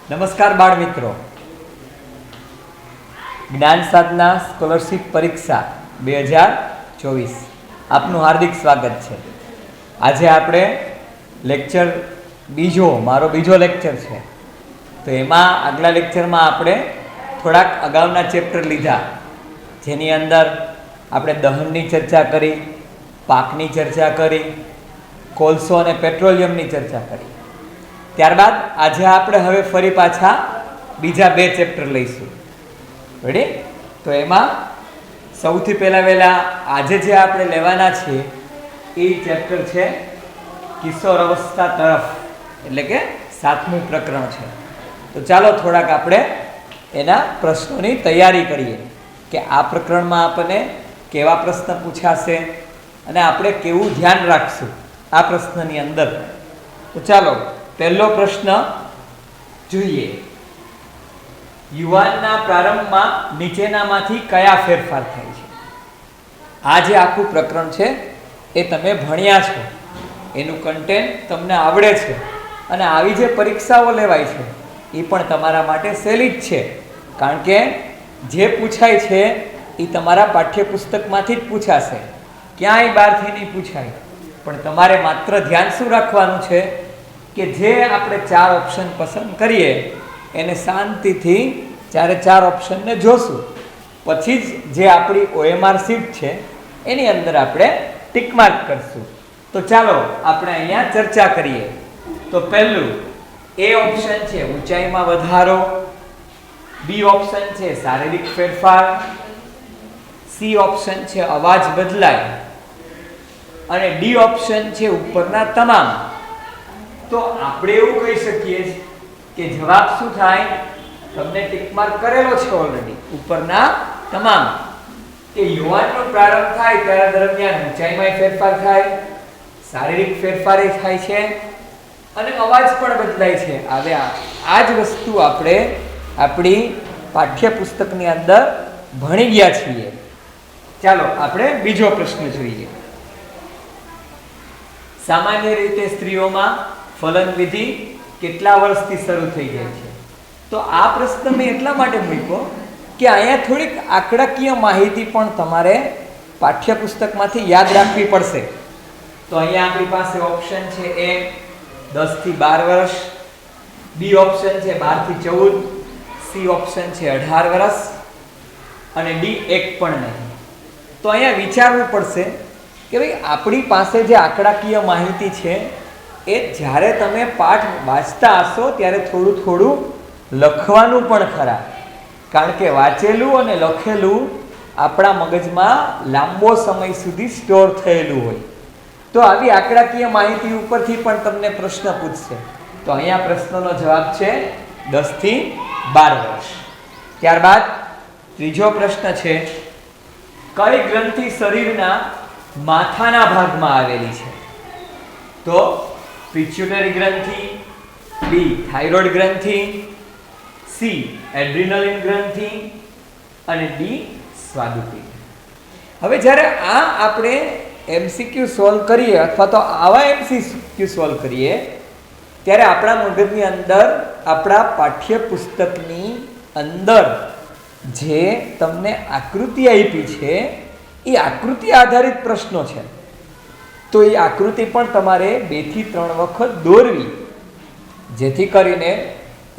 નમસ્કાર બાળ મિત્રો, જ્ઞાન સાધના સ્કોલરશિપ પરીક્ષા 2024 આપનું હાર્દિક સ્વાગત છે. આજે આપણે લેક્ચર મારો બીજો લેક્ચર છે. તો એમાં આગલા લેક્ચરમાં આપણે થોડાક અગાઉના ચેપ્ટર લીધા, જેની અંદર આપણે દહનની ચર્ચા કરી, પાકની ચર્ચા કરી, કોલસો અને પેટ્રોલિયમની ચર્ચા કરી. ત્યારબાદ આજે આપણે હવે ફરી પાછા બીજા બે ચેપ્ટર લઈશું. રેડી? તો એમાં સૌથી પહેલા આજે જે આપણે લેવાના છીએ એ ચેપ્ટર છે કિશોર અવસ્થા તરફ, એટલે કે 7મું પ્રકરણ છે. તો ચાલો થોડાક આપણે એના પ્રશ્નોની તૈયારી કરીએ કે આ પ્રકરણમાં આપણને કેવા પ્રશ્ન પૂછાશે અને આપણે કેવું ધ્યાન રાખશું આ પ્રશ્નની અંદર. તો ચાલો પહેલો પ્રશ્ન જોઈએ. યુવાનના પ્રારંભમાં નીચેનામાંથી કયા ફેરફાર થાય છે? આ જે આખું પ્રકરણ છે એ તમે ભણ્યા છો, એનું કન્ટેન્ટ તમને આવડે છે અને આવી જે પરીક્ષાઓ લેવાય છે એ પણ તમારા માટે સહેલી જ છે, કારણ કે જે પૂછાય છે એ તમારા પાઠ્યપુસ્તકમાંથી જ પૂછાશે, ક્યાંય બહારથી નહીં પૂછાય. પણ તમારે માત્ર ધ્યાન શું રાખવાનું છે કે જે આપણે 4 ઓપ્શન પસંદ કરીએ એને શાંતિથી 4 ઓપ્શનને જોશું, પછી જ જે આપણી OMR શીટ છે એની અંદર આપણે ટિક માર્ક કરશું. તો ચાલો આપણે અહીંયા ચર્ચા કરીએ. તો પહેલું એ ઓપ્શન છે ઊંચાઈમાં વધારો, બી ઓપ્શન છે શારીરિક ફેરફાર, સી ઓપ્શન છે અવાજ બદલાય અને ડી ઓપ્શન છે ઉપરના તમામ. તો આપણે એવું કહી શકીએ કે જવાબ શું થાય? તમને ટિક માર્ક કરેલો છે ઓલરેડી, ઉપરના તમામ. કે યુવાનનો પ્રારંભ થાય ત્યારે દરમિયાન ઊંચાઈમાં ફેરફાર થાય, શારીરિક ફેરફાર થાય છે અને અવાજ પણ બદલાય છે. હવે આ જ વસ્તુ આપણે આપણી પાઠ્યપુસ્તકની અંદર ભણી ગયા છીએ. ચાલો આપણે બીજો પ્રશ્ન જોઈએ. સામાન્ય રીતે સ્ત્રીઓમાં ફલન વિધિ કેટલા વર્ષથી શરૂ થઈ જાય છે? તો આ પ્રશ્ન મેં એટલા માટે મૂક્યો કે અહીંયા થોડીક આંકડાકીય માહિતી પણ તમારે પાઠ્યપુસ્તકમાંથી યાદ રાખવી પડશે. તો અહીંયા આપણી પાસે ઓપ્શન છે એ 10 થી 12 વર્ષ, બી ઓપ્શન છે 12 થી 14, સી ઓપ્શન છે 18 વર્ષ અને ડી 1 પણ નહીં. તો અહીંયા વિચારવું પડશે કે ભાઈ આપણી પાસે જે આંકડાકીય માહિતી છે એ જ્યારે તમે પાઠ વાંચતા હશો ત્યારે થોડું થોડું લખવાનું પણ ખરા, કારણ કે વાંચેલું અને લખેલું આપણા મગજમાં લાંબો સમય સુધી સ્ટોર થયેલું હોય. તો આવી આંકડાકીય માહિતી ઉપરથી પણ તમને પ્રશ્ન પૂછશે. તો અહીંયા પ્રશ્નનો જવાબ છે 10 થી 12 વર્ષ. ત્યારબાદ ત્રીજો પ્રશ્ન છે કઈ ગ્રંથિ શરીરના માથાના ભાગમાં આવેલી છે? તો પિટ્યુટરી ગ્રંથિ, બી થાઇરોઇડ ગ્રંથિ, સી એડ્રિનલિન ગ્રંથિ અને ડી સ્વાદુપિંડ. હવે જ્યારે આ આપણે MCQ સોલ્વ કરીએ અથવા તો આવા MCQ સોલ્વ કરીએ ત્યારે આપણા મગજની અંદર, આપણા પાઠ્યપુસ્તકની અંદર જે તમને આકૃતિ આપી છે એ આકૃતિ આધારિત પ્રશ્નો છે. તો એ આકૃતિ પણ તમારે 2 થી 3 વખત દોરવી, જેથી કરીને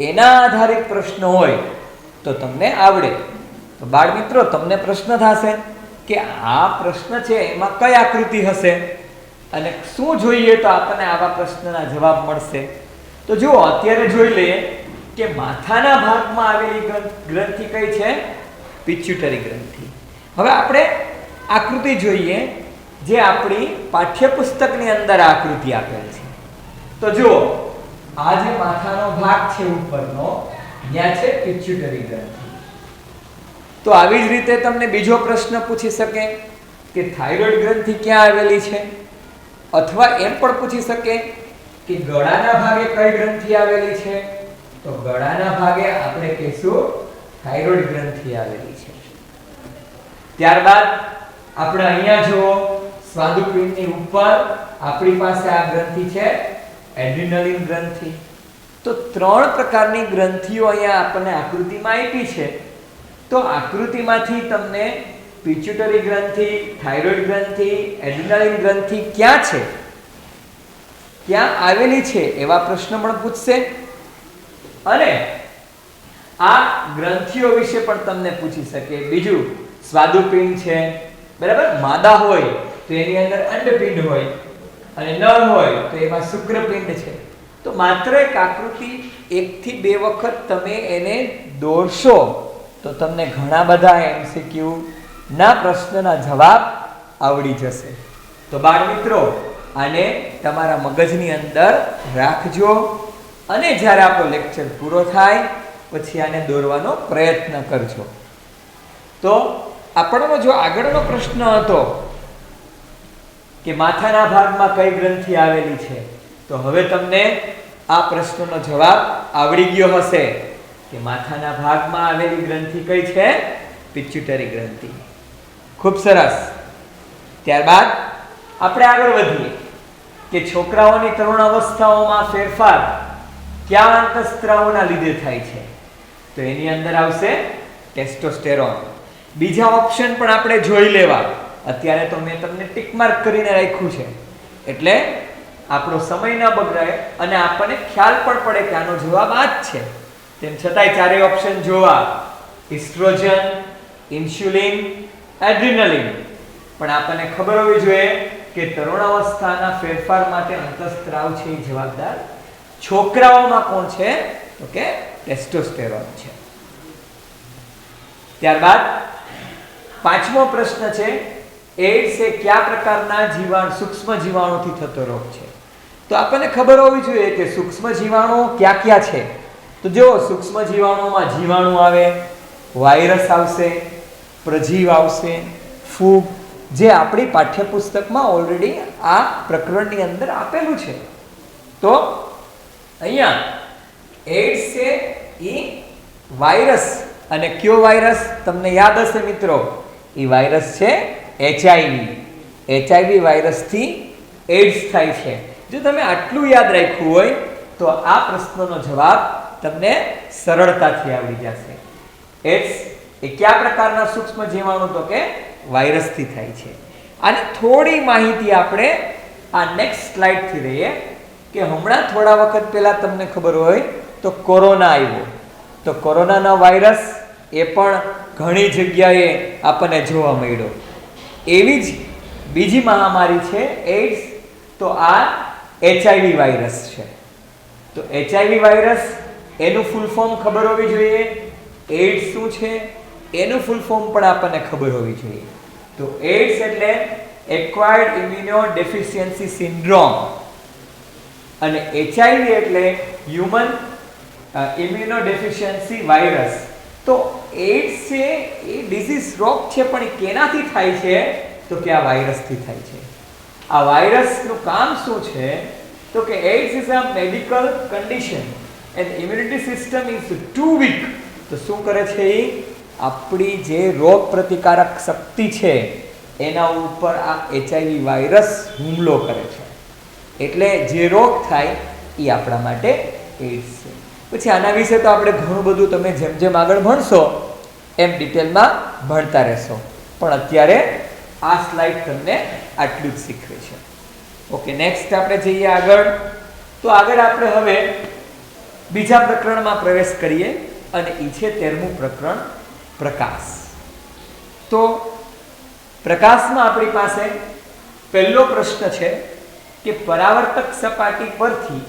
એના આધારિત પ્રશ્ન હોય તો તમને આવડે. તો બાળ મિત્રો, તમને પ્રશ્ન થશે કે આ પ્રશ્ન છે એમાં કઈ આકૃતિ હશે અને શું જોઈએ તો આપણને આવા પ્રશ્નના જવાબ મળશે. તો જુઓ, અત્યારે જોઈ લઈએ કે માથાના ભાગમાં આવેલી ગ્રંથિ કઈ છે? પિટ્યુટરી ગ્રંથિ. હવે આપણે આકૃતિ જોઈએ જે આપણી પાઠ્યપુસ્તકની અંદર આકૃતિ આપેલ છે. તો જુઓ, આ જે માથાનો ભાગ છે ઉપરનો, ત્યાં છે પિટ્યુટરી ગ્રંથિ. તો આવી જ રીતે તમને બીજો પ્રશ્ન પૂછી શકે કે થાઇરોઇડ ગ્રંથિ ક્યાં આવેલી છે, અથવા એમ પણ પૂછી શકે કે ગળાના ભાગે કઈ ગ્રંથિ આવેલી છે? તો ગળાના ભાગે આપણે કહીશું થાઇરોઇડ ગ્રંથિ આવેલી છે. ત્યારબાદ આપણે અહીંયા જુઓ, સ્વાદુપિંડની ઉપર આપણી પાસે આ ગ્રંથિ છે એડ્રિનલિન ગ્રંથિ. તો તો 3 પ્રકારની ગ્રંથિઓ અહીંયા આપણને આકૃતિમાં આપી છે. તો આકૃતિમાંથી તમને પિટ્યુટરી ગ્રંથિ, થાઇરોઇડ ગ્રંથિ, એડ્રિનાલિન ગ્રંથિ ક્યાં છે, ક્યાં આવેલી છે એવા પ્રશ્ન પણ પૂછશે. અને આ ગ્રંથિઓ વિશે પણ તમને પૂછી શકે. બીજું સ્વાદુપિંડ છે, બરાબર. માદા હોય તો એની અંદર અંડપિંડ હોય અને નર હોય તો એમાં શુક્રપિંડ છે. તો માત્ર એક આકૃતિ 1 થી 2 વખત તમે એને દોરશો તો તમને ઘણા બધા એમસીક્યુ ના પ્રશ્નના જવાબ આવડી જશે. તો બાળ મિત્રો, આને તમારા મગજની અંદર રાખજો અને જ્યારે આપણો લેક્ચર પૂરો થાય પછી આને દોરવાનો પ્રયત્ન કરજો. તો આપણો જો આગળનો પ્રશ્ન હતો કે માથાના ભાગમાં કઈ ગ્રંથિ આવેલી છે, તો હવે તમને આ પ્રશ્નનો જવાબ આવડી ગયો હશે કે માથાના ભાગમાં આવેલી ગ્રંથિ કઈ છે? પિટ્યુટરી ગ્રંથિ. ખૂબ સરસ. ત્યારબાદ આપણે આગળ વધીએ કે છોકરાઓની તરુણ અવસ્થાઓમાં ફેરફાર કયા અંતઃસ્ત્રાવોના લીધે થાય છે? તો એની અંદર આવશે ટેસ્ટોસ્ટેરોન. બીજા ઓપ્શન પણ આપણે જોઈ લેવા. અત્યારે તો મેં તમને ટિક માર્ક કરીને રાખ્યું છે એટલે આપણો સમય ન બગડાય અને આપણને ખ્યાલ પણ પડે કે આનો જવાબ આ જ છે. તેમ છતાંય ચારેય ઓપ્શન જોવા: ઇસ્ટ્રોજન, ઇન્સ્યુલિન, એડ્રિનાલિન. પણ આપણને ખબર હોવી જોઈએ કે તરુણાવસ્થાના ફેરફાર માટે અંતઃસ્ત્રાવ છે એ જવાબદાર છોકરાઓમાં કોણ છે? તો કે ટેસ્ટોસ્ટેરોન છે. ત્યારબાદ 5મો પ્રશ્ન છે, એડ્સ એ કયા પ્રકારના સૂક્ષ્મ જીવાણુથી થતો રોગ છે? તો આપણને ખબર હોવી જોઈએ કે સૂક્ષ્મ જીવાણુ કયા કયા છે. તો જો સૂક્ષ્મ જીવાણુમાં જીવાણુ આવે, વાયરસ આવશે, પ્રજીવ આવશે, ફૂગ, જે આપણી પાઠ્યપુસ્તકમાં ઓલરેડી આ પ્રકરણની અંદર આપેલું છે. તો અહીંયા એડ્સ છે એ વાયરસ, અને કયો વાયરસ તમને યાદ હશે મિત્રો? એ વાયરસ છે HIV. HIV વાયરસથી એડ્સ થાય છે. જો તમે આટલું યાદ રાખ્યું હોય તો આ પ્રશ્નનો જવાબ તમને સરળતાથી આવડી જશે. એડ્સ એ કયા પ્રકારના સૂક્ષ્મ જીવાણુ? તો કે વાયરસથી થાય છે. અને થોડી માહિતી આપણે આ નેક્સ્ટ સ્લાઇડથી લઈએ કે હમણાં થોડા વખત પહેલા તમને ખબર હોય તો કોરોના આવ્યો. તો કોરોનાનો વાયરસ એ પણ ઘણી જગ્યાએ આપણને જોવા મળ્યો. એવી જ બીજી મહામારી છે એડ્સ. તો આ HIV વાયરસ છે. તો HIV વાયરસ એનું ફૂલ ફોર્મ ખબર હોવી જોઈએ. એડ્સ શું છે એનું ફૂલ ફોર્મ પણ આપણને ખબર હોવી જોઈએ. તો એડ્સ એટલે એક્વાયર્ડ ઇમ્યુનોડેફિશિયન્સી સિન્ડ્રોમ અને HIV એટલે હ્યુમન ઇમ્યુનોડેફિશિયન્સી વાયરસ. તો એડ્સ છે એ ડિઝીઝ રોગ છે, પણ એ કેનાથી થાય છે? તો કે આ વાયરસથી થાય છે. આ વાયરસનું કામ શું છે? તો કે AIDS is a medical condition and immunity system is too weak. તો શું કરે છે? એ આપણી જે રોગ પ્રતિકારક શક્તિ છે એના ઉપર આ HIV વાયરસ હુમલો કરે છે. એટલે જે રોગ થાય એ આપણા માટે એડ્સ છે. પછી આના વિશે તો આપણે ઘણું બધું તમે જેમ જેમ આગળ ભણશો એમ ડિટેલમાં ભણતા રહેશો, પણ અત્યારે આ સ્લાઇડ તમને આટલું જ શીખવે છે. ઓકે, નેક્સ્ટ આપણે જઈએ આગળ. તો આગળ આપણે હવે બીજા પ્રકરણમાં પ્રવેશ કરીએ અને એ છે 13મું પ્રકરણ, પ્રકાશ. તો પ્રકાશમાં આપણી પાસે પહેલો પ્રશ્ન છે કે પરાવર્તક સપાટી પરથી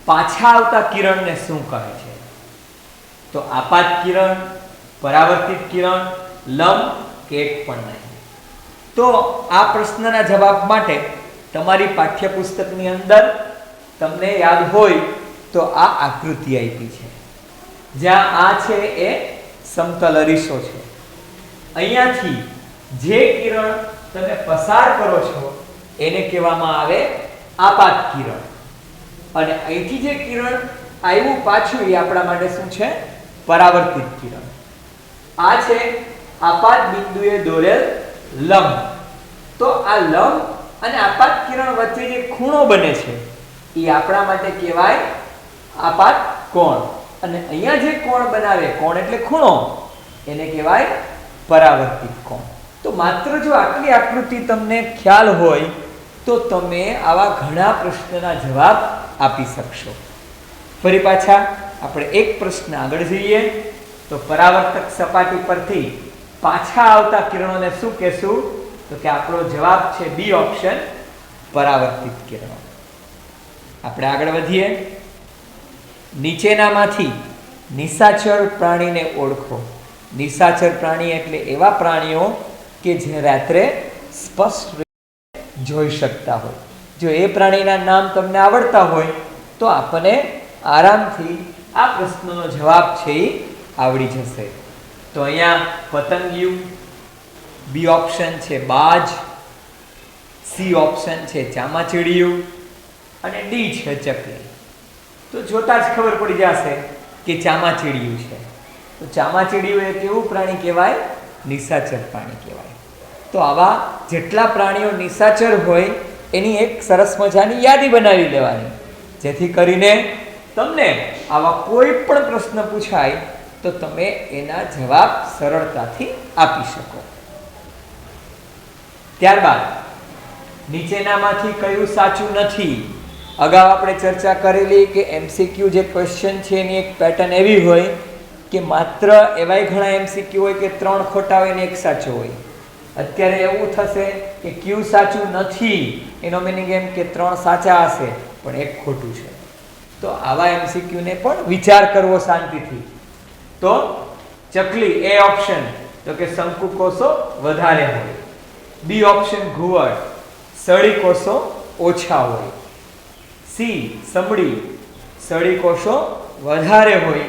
પાછા આવતા કિરણને શું કહે છે? તો આપાત કિરણ, પરાવર્તિત કિરણ, લંબ કે એક પણ નહીં. તો આ પ્રશ્નના જવાબ માટે તમારી પાઠ્યપુસ્તકની અંદર તમને યાદ હોય તો આ આકૃતિ આપી છે, જ્યાં આ છે એ સમતલ અરીસો છે. અહીંયાથી જે કિરણ તમે પસાર કરો છો એને કહેવામાં આવે આપાત કિરણ, અને અહીંથી જે કિરણ આવ્યું પાછું એ આપણા માટે શું છે? પરાવર્તિત કિરણ. આ છે આપાત બિંદુએ દોરેલ લંબ. તો આ લંબ અને આપાત કિરણ વચ્ચે જે ખૂણો બને છે એ આપણા માટે કહેવાય આપાત કોણ, અને અહીંયા જે કોણ બનાવે, કોણ એટલે ખૂણો, એને કહેવાય પરાવર્તિત કોણ. તો માત્ર જો આટલી આકૃતિ તમને ખ્યાલ હોય તો તમે આવા ઘણા પ્રશ્નના જવાબ આપી શકશો. ફરી પાછા આપણે એક પ્રશ્ન આગળ જઈએ તો પરાવર્તક સપાટી પરથી પાછા આવતા કિરણોને શું કહેશું? તો કે આપણો જવાબ છે બી ઓપ્શન, પરાવર્તિત કિરણો. આપણે આગળ વધીએ. નીચેનામાંથી નિશાચર પ્રાણીને ઓળખો. નિશાચર પ્રાણી એટલે એવા પ્રાણીઓ કે જે રાત્રે સ્પષ્ટ રીતે જોઈ શકતા હોય. જો એ પ્રાણીના નામ તમને આવડતા હોય તો આપણને આરામથી આ પ્રશ્નનો જવાબ છે એ આવડી જશે. તો અહીંયા પતંગિયું, બી ઓપ્શન છે બાજ, સી ઓપ્શન છે ચામાચીડિયું અને ડી છે ચકલી. તો જોતા જ ખબર પડી જશે કે ચામાચીડિયું છે. તો ચામાચીડિયું એક એવું પ્રાણી કહેવાય, નિશાચર પ્રાણી કહેવાય. તો આવા જેટલા પ્રાણીઓ નિશાચર હોય એની એક સરસ મજાની યાદી બનાવી લેવાની, જેથી કરીને તમને આવા કોઈ પણ પ્રશ્ન પૂછાય તો તમે એના જવાબ સરળતાથી આપી શકો. ત્યારબાદ નીચેનામાંથી કયું સાચું નથી? અગાઉ આપણે ચર્ચા કરેલી કે એમસીક્યુ જે ક્વેશ્ચન છે એની એક પેટર્ન એવી હોય કે માત્ર એવાય ઘણા એમસીક્યુ હોય કે 3 ખોટા હોય ને 1 સાચો હોય. અત્યારે એવું થશે કે ક્યુ સાચું નથી, એનો મિનિંગ એમ કે 3 સાચા હશે પણ 1 ખોટું છે. તો આવા એમસીક્યુ ને પણ વિચાર કરવો શાંતિથી. તો ચકલી, એ ઓપ્શન, તો કે શંકુ કોષો વધારે હોય. બી ઓપ્શન ઘુવડ, સળી કોષો ઓછા હોય. સી સમડી, સળી કોષો વધારે હોય.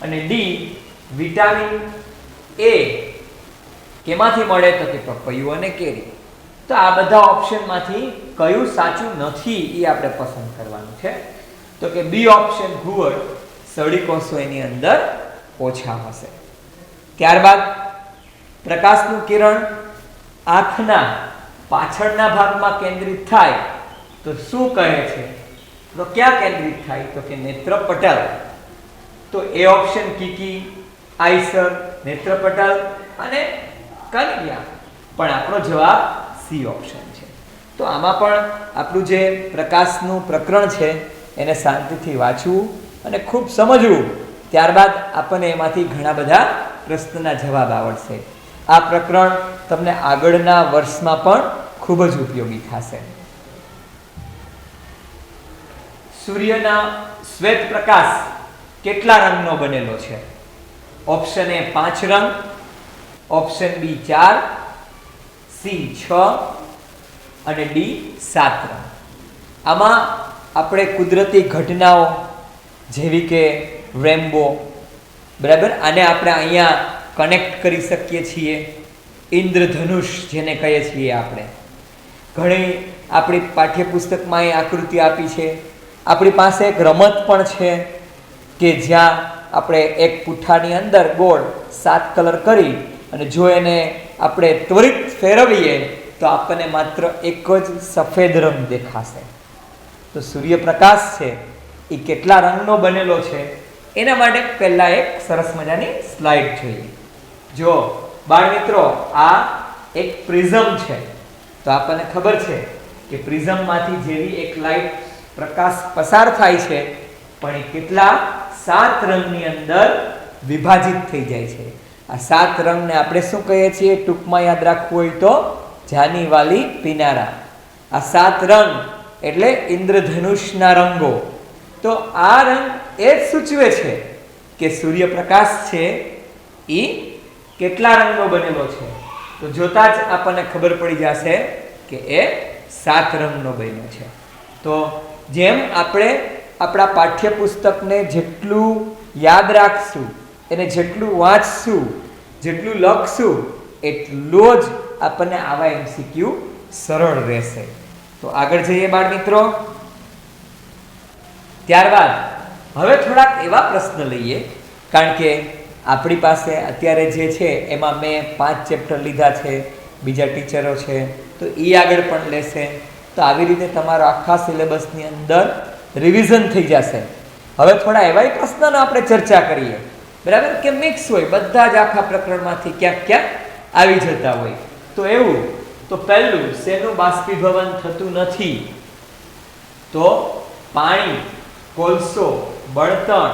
અને ડી વિટામિન એ કેમાંથી મળે? તો કે પપૈયું અને કેરી. તો આ બધા ઓપ્શનમાંથી કયું સાચું નથી એ આપણે પસંદ કરવાનું છે. તો કે બી ઓપ્શન ઘુવડ, સળી કોષો એની અંદર ઓછા હશે. ત્યારબાદ પ્રકાશનું કિરણ આંખના પાછળના ભાગમાં કેન્દ્રિત થાય તો શું કહે છે? તો ક્યાં કેન્દ્રિત થાય? તો કે નેત્રપટલ. તો એ ઓપ્શન કીકી, આઈસર, નેત્રપટલ અને કન્યા. પણ આપણો જવાબ સી ઓપ્શન છે. તો આમાં પણ આપણું જે પ્રકાશનું પ્રકરણ છે એને શાંતિથી વાંચવું અને ખૂબ સમજવું. ત્યારબાદ આપણને એમાંથી ઘણા બધા પ્રશ્નના જવાબ આવડશે. આ પ્રકરણ તમને આગળના વર્ષમાં પણ ખૂબ જ ઉપયોગી થશે. સૂર્યના શ્વેત પ્રકાશ કેટલા રંગનો બનેલો છે? ઓપ્શન એ 5 રંગ, ઓપ્શન બી 4, સી 6 અને ડી 7 રંગ. આમાં આપણે કુદરતી ઘટનાઓ જેવી કે રેમ્બો, બરાબર, આને આપણે અહીંયા કનેક્ટ કરી શકીએ છીએ. ઇન્દ્રધનુષ જેને કહીએ છીએ આપણે, ઘણી આપણી પાઠ્યપુસ્તકમાં એ આકૃતિ આપી છે. આપણી પાસે એક રમત પણ છે કે જ્યાં આપણે એક પુઠ્ઠાની અંદર ગોળ 7 કલર કરી અને જો એને આપણે ત્વરિત ફેરવીએ તો આપણને માત્ર એક જ સફેદ રંગ દેખાશે. તો સૂર્યપ્રકાશ છે એ કેટલા રંગનો બનેલો છે એના માટે પહેલા એક સરસ મજાની સ્લાઇડ જોઈએ. જો બાળ મિત્રો, આ એક પ્રિઝમ છે. તો આપણને ખબર છે કે પ્રિઝમમાંથી જેવી એક લાઇટ પ્રકાશ પસાર થાય છે પણ એ કેટલા 7 રંગની અંદર વિભાજિત થઈ જાય છે. આ 7 રંગને આપણે શું કહીએ છીએ? ટૂંકમાં યાદ રાખવું હોય તો જાની વાલી પીનારા. આ 7 રંગ એટલે ઇન્દ્રધનુષના રંગો. તો આ રંગ એ જ સૂચવે છે કે સૂર્યપ્રકાશ છે એ કેટલા રંગનો બનેલો છે. તો જોતા જ આપણને ખબર પડી જશે કે એ 7 રંગનો બન્યો છે. તો જેમ આપણે આપણા પાઠ્યપુસ્તકને જેટલું યાદ રાખશું, એને જેટલું વાંચશું, જેટલું લખશું, એટલો જ આપણને આવા એમસીક્યુ સરળ રહેશે. તો આગળ જઈએ બાળ મિત્રો. ત્યારબાદ હવે થોડાક એવા પ્રશ્ન લઈએ, કારણ કે આપણી પાસે અત્યારે જે છે એમાં મેં 5 ચેપ્ટર લીધા છે, બીજા ટીચરો છે તો એ આગળ પણ લેશે. તો આવી રીતે તમારો આખા સિલેબસની અંદર રિવિઝન થઈ જશે. હવે થોડા એવાય પ્રશ્નનો આપણે ચર્ચા કરીએ, બરાબર, કે મિક્સ હોય, બધા જ આખા પ્રકરણમાંથી ક્યાંક ક્યાંક આવી જતા હોય. તો એવું, તો પહેલું શેનું બાષ્પીભવન થતું નથી? તો પાણી, કોલસો, બળતણ,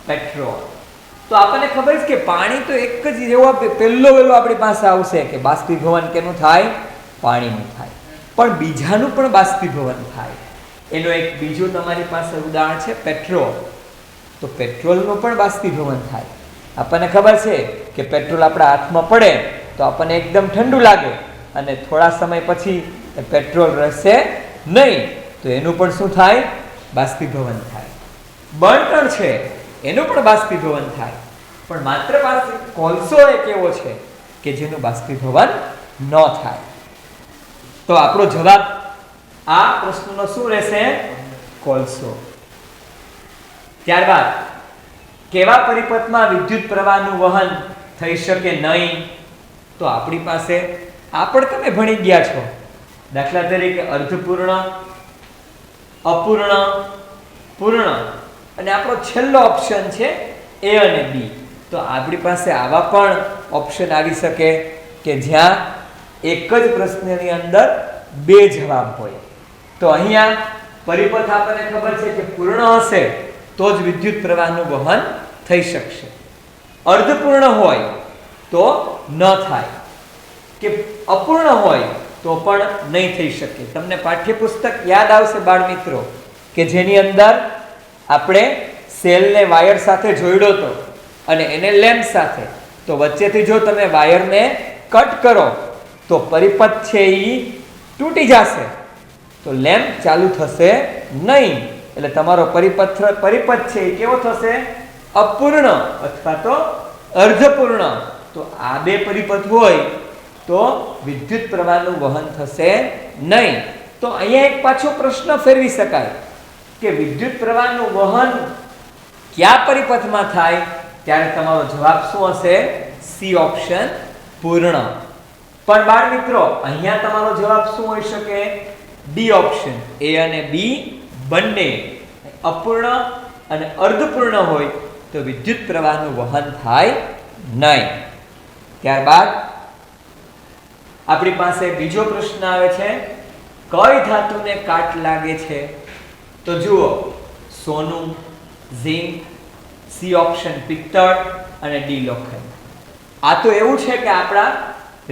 પેટ્રોલ. તો આપણને ખબર છે કે પાણી તો એક જ જેવો પહેલો આપણી પાસે આવશે કે બાષ્પીભવન કેનું થાય? પાણીનું થાય. પણ બીજાનું પણ બાષ્પીભવન થાય. એનો એક બીજું તમારી પાસે ઉદાહરણ છે પેટ્રોલ. તો પેટ્રોલનું પણ બાષ્પીભવન થાય. આપણને ખબર છે કે પેટ્રોલ આપણા હાથમાં પડે તો આપણને એકદમ ઠંડુ લાગે અને થોડા સમય પછી પેટ્રોલ રહેશે નહીં, તો એનું પણ શું થાય? બાષ્પીભવન થાય. બળતણ છે એનું પણ બાષ્પીભવન થાય. પણ માત્ર કોલસો એક એવો છે કે જેનું બાષ્પીભવન ન થાય. તો આપણો જવાબ આ પ્રશ્નનો શું રહેશે? કોલસો. ત્યારબાદ કેવા પરિપથમાં વિદ્યુત પ્રવાહનું વહન થઈ શકે નહીં? તો આપણી પાસે આ પણ તમે ભણી ગયા છો. દાખલા તરીકે અર્ધપૂર્ણ, અપૂર્ણ, પૂર્ણ અને આપણો છેલ્લો ઓપ્શન છે એ અને બી. તો આપણી પાસે આવા પણ ઓપ્શન આવી શકે કે જ્યાં એક જ પ્રશ્નની અંદર બે જવાબ હોય. તો અહીંયા પરિપથ આપણને ખબર છે કે પૂર્ણ હશે તો જ વિદ્યુત પ્રવાહનું વહન થઈ શકશે. અર્ધપૂર્ણ હોય તો ન થાય, કે અપૂર્ણ હોય તો પણ નહીં થઈ શકે. તમને પાઠ્યપુસ્તક યાદ આવશે બાળ મિત્રો કે જેની અંદર આપણે સેલને વાયર સાથે જોડ્યો હતો અને એને લેમ્પ સાથે. તો વચ્ચેથી જો તમે વાયરને કટ કરો તો પરિપથ છે એ તૂટી જશે, તો લેમ્પ ચાલુ થશે નહીં. એટલે તમારો પરિપથ છે એ કેવો થશે? અપૂર્ણ અથવા તો અર્ધપૂર્ણ. તો આ બે પરિપથ હોય તો વિદ્યુત પ્રવાહનું વહન થશે નહીં. તો અહીંયા એક પાછો પ્રશ્ન ફેરવી શકાય કે વિદ્યુત પ્રવાહનું વહન કયા પરિપથમાં થાય? ત્યારે તમારો જવાબ શું હશે? સી ઓપ્શન, પૂર્ણ. પણ બાળ મિત્રો અહીંયા તમારો જવાબ શું હોઈ શકે? ડી ઓપ્શન, એ અને બી બંને અપૂર્ણ અને અર્ધપૂર્ણ હોય તો વિદ્યુત પ્રવાહનું વહન થાય નહીં. ત્યારબાદ આપણી પાસે બીજો પ્રશ્ન આવે છે, કઈ ધાતુને કાટ લાગે છે? તો જુઓ, સોનું, ઝિંક, સી ઓપ્શન પિત્તળ અને ડી લોખંડ. આ તો એવું છે કે આપણા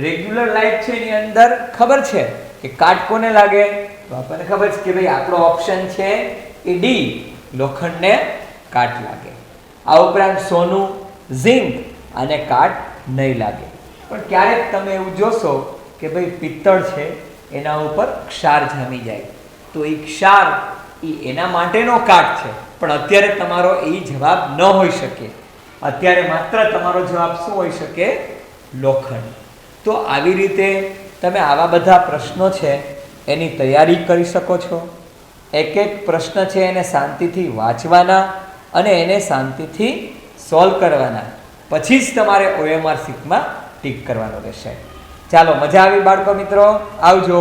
રેગ્યુલર લાઈફ છે એની અંદર ખબર છે કે કાટ કોને લાગે? તો આપણને ખબર છે કે ભાઈ આપણો ઓપ્શન છે એ ડી, લોખંડને કાટ લાગે. આ ઉપરાંત સોનું, ઝિંક અને કાટ નહીં લાગે. પણ ક્યારેક તમે એવું જોશો કે ભાઈ પિત્તળ છે એના ઉપર ક્ષાર જામી જાય, તો એ ક્ષાર એના માટેનો કાટ છે. પણ અત્યારે તમારો એ જવાબ ન હોઈ શકે. અત્યારે માત્ર તમારો જવાબ શું હોઈ શકે? લોખંડ. તો આવી રીતે તમે આવા બધા પ્રશ્નો છે એની તૈયારી કરી શકો છો. એક એક પ્રશ્ન છે એને શાંતિથી વાંચવાના અને એને શાંતિથી સોલ્વ કરવાના. પછી જ તમારે OMR શીટમાં ટીક કરવાનો રહેશે. ચાલો, મજા આવી બાળકો મિત્રો? આવજો.